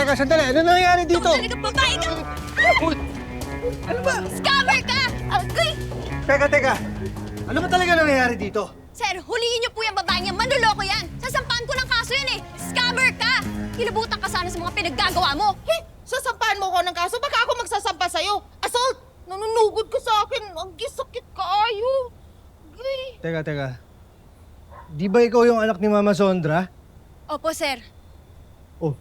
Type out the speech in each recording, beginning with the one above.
teka, sandali. Ano nangyayari dito? Talaga babae ka! Uy! Ano ba? Scammer ka! Agay! Teka. Ano ba talaga nangyayari dito? Sir, huliin niyo po yung babae niya. Manloloko yan. Sasampahan ko ng kaso yan eh. Scammer ka! Kilabutan ka sana sa mga pinaggagawa mo. Sasampahan mo ko ng kaso, baka ako magsasampa sa'yo. Assault! Nanunugod ka sa akin. Ang sakit kaayo. Gay. Teka. Di ba ikaw yung anak ni Mama Sondra? Opo, sir. Oh,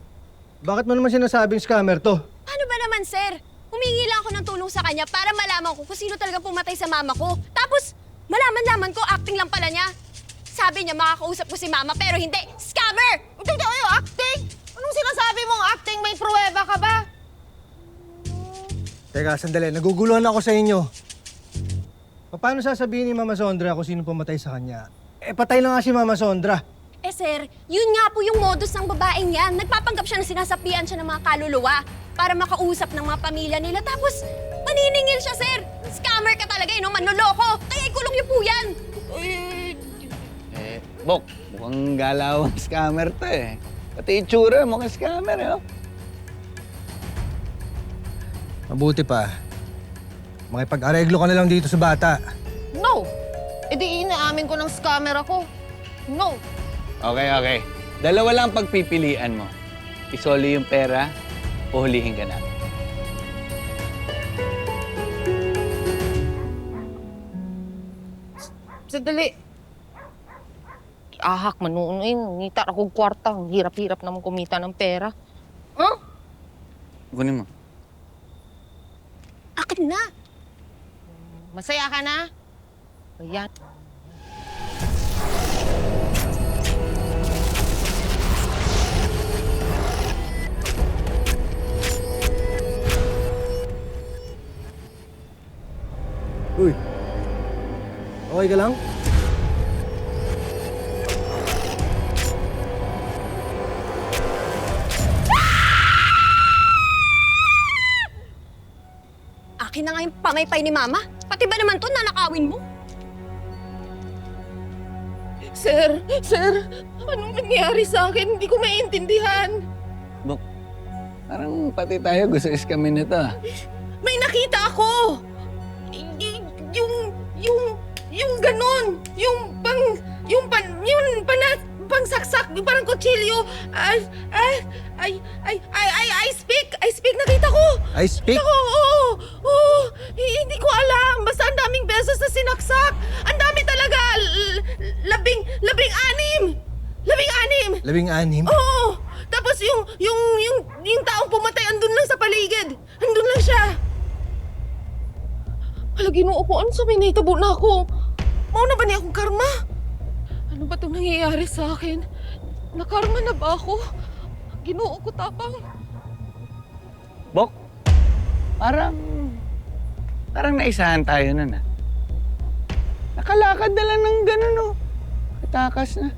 bakit mo naman sinasabing scammer to? Paano ba naman, sir? Humingi lang ako ng tulong sa kanya para malaman ko kung sino talaga pumatay sa mama ko. Tapos, malaman ko, acting lang pala niya. Sabi niya makakausap ko si mama, pero hindi. Scammer! Hindi tayo acting! Anong sinasabi mong acting? May pruweba ka ba? Teka, sandali. Naguguluhan ako sa inyo. Paano sasabihin ni Mama Sondra kung sino pumatay sa kanya? Eh, patay na nga si Mama Sondra. Eh, sir, yun nga po yung modus ng babaeng yan. Nagpapanggap siya na sinasapian siya ng mga kaluluwa para makausap ng mga pamilya nila. Tapos, paniningil siya, sir. Scammer ka talaga, no? Manloloko. Kaya ikulong niyo po yan. Bok, mukhang galawang scammer to eh. Pati itsura, mukhang scammer eh. Oh. Mabuti pa. Makipag-areglo ka na lang dito sa bata. No! E di inaamin ko ng scammer ako. No! Okay. Dalawa lang pagpipilian mo. Isoli yung pera o hulihin ka na. Sandali. Ahak, manuunin. Ngita akong kwarta. Ang hirap-hirap naman kumita ng pera. Huh? Kunin mo. Akin na. Masaya ka na? Ayan. Uy. Okay ka lang? Akin na nga yung pamaypay ni mama. Pati ba naman to nanakawin mo? Sir, anong nangyari sa akin? Hindi ko maintindihan. Bok, parang pati tayo gusto iskamin nito ah. May nakita ako! Yung ganun! Pang saksak, yung parang kutsilyo. I speak, nakita ko! I speak? Oo, hindi ko alam. Basta ang daming beses na sinaksak. Ang dami talaga. Labing-anim. Labing-anim? Oo. Tapos yung taong pumatay, andun lang sa paligid. Andun lang siya. Hala, Ginoo ko, ano sa may naitabo na ako? Mauna ba niya akong karma? Ano ba itong nangyayari sa akin? Nakarma na ba ako? Ginoo ko, tapang. Bok, parang naisahan tayo nun ah. Nakalakad na lang ng ganun oh. Katakas na.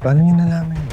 Paano niyo nalaman?